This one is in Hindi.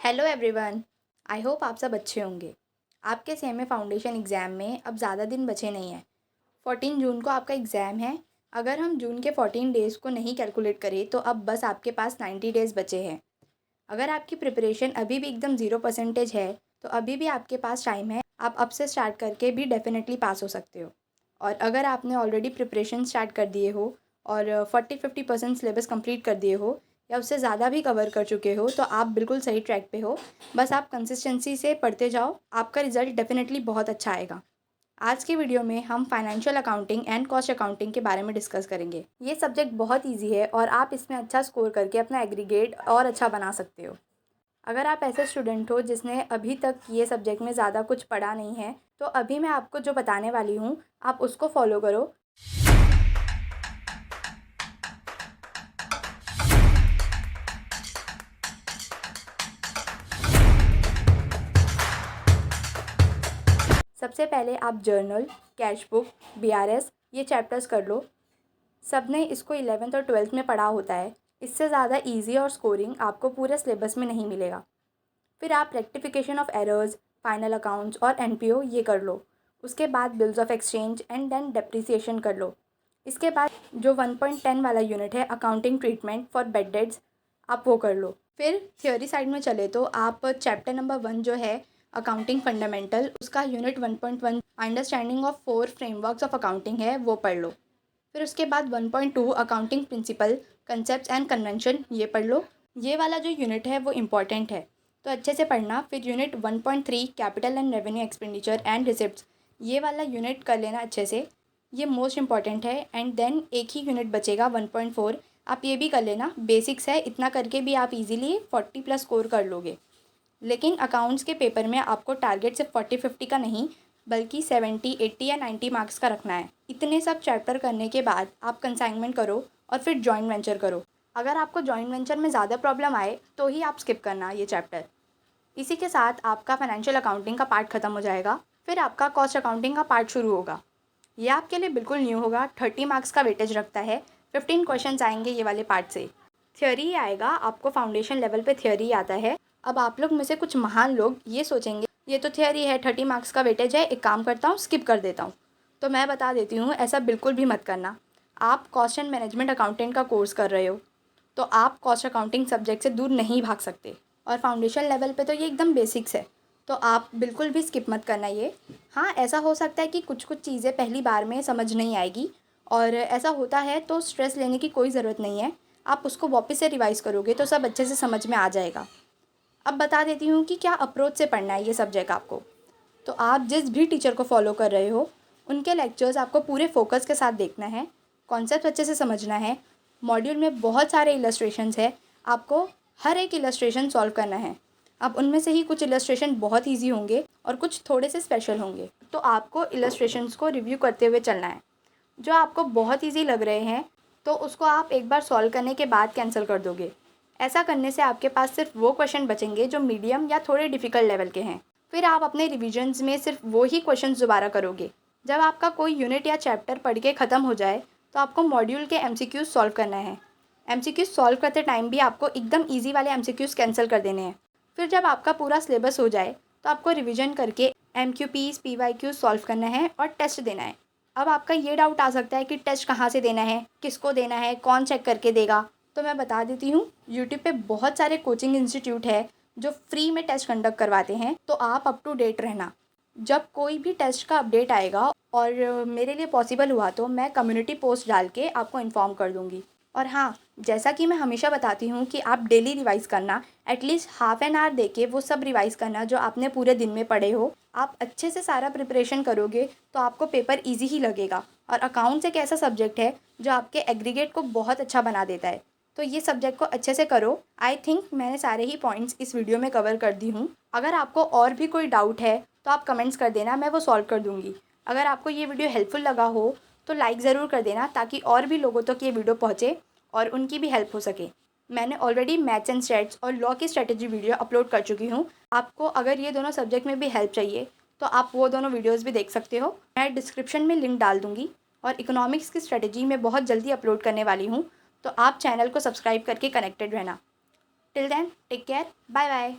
Hello everyone. आई होप आप सब अच्छे होंगे। आपके सीएमए फाउंडेशन एग्ज़ाम में अब ज़्यादा दिन बचे नहीं हैं। 14 जून को आपका एग्ज़ाम है। अगर हम जून के 14 डेज़ को नहीं कैलकुलेट करें तो अब बस आपके पास 90 डेज़ बचे हैं। अगर आपकी प्रिपरेशन अभी भी एकदम 0% है तो अभी भी आपके पास टाइम है। आप अब से स्टार्ट करके भी डेफिनेटली पास हो सकते हो। और अगर आपने ऑलरेडी प्रिपरेशन स्टार्ट कर दिए हो और 40-50% सिलेबस कंप्लीट कर दिए हो या उससे ज़्यादा भी कवर कर चुके हो तो आप बिल्कुल सही ट्रैक पे हो। बस आप कंसिस्टेंसी से पढ़ते जाओ, आपका रिज़ल्ट डेफिनेटली बहुत अच्छा आएगा। आज की वीडियो में हम financial accounting and cost accounting के बारे में डिस्कस करेंगे। ये सब्जेक्ट बहुत ईजी है और आप इसमें अच्छा स्कोर करके अपना एग्रीगेट और अच्छा बना सकते हो। अगर आप ऐसे स्टूडेंट हो जिसने अभी तक ये सब्जेक्ट में ज़्यादा कुछ पढ़ा नहीं है तो अभी मैं आपको जो बताने वाली हूँ आप उसको फॉलो करो। सबसे पहले आप जर्नल, कैश बुक, बीआरएस ये चैप्टर्स कर लो। सबने इसको 11th और 12th में पढ़ा होता है। इससे ज़्यादा इजी और स्कोरिंग आपको पूरे सिलेबस में नहीं मिलेगा। फिर आप rectification of errors, final accounts और एनपीओ ये कर लो। उसके बाद bills of exchange and then depreciation कर लो। इसके बाद जो 1.10 वाला यूनिट है accounting treatment for bad debts आप वो कर लो। फिर थ्योरी साइड में चले तो आप चैप्टर नंबर 1 जो है अकाउंटिंग फंडामेंटल उसका unit 1.1 understanding of 4 frameworks of accounting है वो पढ़ लो। फिर उसके बाद 1.2 accounting principle, concept and convention ये पढ़ लो। ये वाला जो यूनिट है वो इम्पॉर्टेंट है तो अच्छे से पढ़ना। फिर unit 1.3 capital and revenue expenditure and receipts ये वाला यूनिट कर लेना अच्छे से, ये मोस्ट इंपॉर्टेंट है। एंड देन एक ही यूनिट बचेगा 1.4, आप ये भी कर लेना, बेसिक्स है, इतना करके भी आप इजीली 40+ स्कोर कर लोगे। लेकिन अकाउंट्स के पेपर में आपको टारगेट सिर्फ 40-50 का नहीं बल्कि 70, 80 या 90 मार्क्स का रखना है। इतने सब चैप्टर करने के बाद आप कंसाइनमेंट करो और फिर जॉइंट वेंचर करो। अगर आपको जॉइंट वेंचर में ज़्यादा प्रॉब्लम आए तो ही आप स्किप करना ये चैप्टर। इसी के साथ आपका फाइनेंशियल अकाउंटिंग का पार्ट ख़त्म हो जाएगा। फिर आपका कॉस्ट अकाउंटिंग का पार्ट शुरू होगा। ये आपके लिए बिल्कुल न्यू होगा। 30 मार्क्स का वेटेज रखता है। 15 क्वेश्चंस आएंगे ये वाले पार्ट से। थ्योरी आएगा, आपको फाउंडेशन लेवल पे थ्योरी आता है। अब आप लोग में से कुछ महान लोग ये सोचेंगे ये तो थ्योरी है, 30 मार्क्स का वेटेज है, एक काम करता हूँ स्किप कर देता हूँ। तो मैं बता देती हूँ ऐसा बिल्कुल भी मत करना। आप कॉस्ट एंड मैनेजमेंट अकाउंटेंट का कोर्स कर रहे हो तो आप कॉस्ट अकाउंटिंग सब्जेक्ट से दूर नहीं भाग सकते। और फाउंडेशन लेवल पे तो ये एकदम बेसिक्स है तो आप बिल्कुल भी स्किप मत करना ये। हाँ, ऐसा हो सकता है कि कुछ कुछ चीज़ें पहली बार में समझ नहीं आएगी और ऐसा होता है तो स्ट्रेस लेने की कोई ज़रूरत नहीं है। आप उसको वापस से रिवाइज़ करोगे तो सब अच्छे से समझ में आ जाएगा। अब बता देती हूँ कि क्या अप्रोच से पढ़ना है ये सब्जेक्ट आपको। तो आप जिस भी टीचर को फॉलो कर रहे हो उनके लेक्चर्स आपको पूरे फोकस के साथ देखना है, कॉन्सेप्ट अच्छे से समझना है। मॉड्यूल में बहुत सारे इलस्ट्रेशंस है, आपको हर एक इलस्ट्रेशन सॉल्व करना है। अब उनमें से ही कुछ इलस्ट्रेशन बहुत ईजी होंगे और कुछ थोड़े से स्पेशल होंगे तो आपको इलस्ट्रेशंस को रिव्यू करते हुए चलना है। जो आपको बहुत ईजी लग रहे हैं तो उसको आप एक बार सॉल्व करने के बाद कैंसिल कर दोगे। ऐसा करने से आपके पास सिर्फ वो क्वेश्चन बचेंगे जो मीडियम या थोड़े डिफ़िकल्ट लेवल के हैं। फिर आप अपने रिविजन्स में सिर्फ वो ही क्वेश्चंस दोबारा करोगे। जब आपका कोई यूनिट या चैप्टर पढ़ के ख़त्म हो जाए तो आपको मॉड्यूल के एमसीक्यूज़ सॉल्व करना है। एमसीक्यूज़ सॉल्व करते टाइम भी आपको एकदम ईजी वाले एमसीक्यूज़ कैंसिल कर देने हैं। फिर जब आपका पूरा सिलेबस हो जाए तो आपको रिविजन करके एमक्यूपीज़, पीवाईक्यूज़ सॉल्व करना है और टेस्ट देना है। अब आपका ये डाउट आ सकता है कि टेस्ट कहाँ से देना है, किसको देना है, कौन चेक करके देगा। तो मैं बता देती हूँ, यूट्यूब पे बहुत सारे कोचिंग इंस्टीट्यूट है जो फ्री में टेस्ट कंडक्ट करवाते हैं तो आप अप टू डेट रहना। जब कोई भी टेस्ट का अपडेट आएगा और मेरे लिए पॉसिबल हुआ तो मैं कम्युनिटी पोस्ट डाल के आपको इन्फॉर्म कर दूँगी। और हाँ, जैसा कि मैं हमेशा बताती हूँ कि आप डेली रिवाइज़ करना, एटलीस्ट हाफ एन आवर दे के वो सब रिवाइज़ करना जो आपने पूरे दिन में पढ़े हो। आप अच्छे से सारा प्रिपरेशन करोगे तो आपको पेपर ईजी ही लगेगा। और अकाउंट्स एक ऐसा सब्जेक्ट है जो आपके एग्रीगेट को बहुत अच्छा बना देता है। तो ये सब्जेक्ट को अच्छे से करो। आई थिंक मैंने सारे ही पॉइंट्स इस वीडियो में कवर कर दी हूँ। अगर आपको और भी कोई डाउट है तो आप कमेंट्स कर देना, मैं वो सॉल्व कर दूँगी। अगर आपको ये वीडियो हेल्पफुल लगा हो तो लाइक ज़रूर कर देना ताकि और भी लोगों तक ये वीडियो पहुँचे और उनकी भी हेल्प हो सके। मैंने ऑलरेडी मैथ्स एंड स्टैट्स और लॉ की स्ट्रेटजी वीडियो अपलोड कर चुकी हूँ। आपको अगर ये दोनों सब्जेक्ट में भी हेल्प चाहिए तो आप वो दोनों वीडियोज़ भी देख सकते हो। मैं डिस्क्रिप्शन में लिंक डाल दूँगी। और इकोनॉमिक्स की स्ट्रेटजी मैं बहुत जल्दी अपलोड करने वाली हूँ तो आप चैनल को सब्सक्राइब करके कनेक्टेड रहना। Till then take care, bye bye.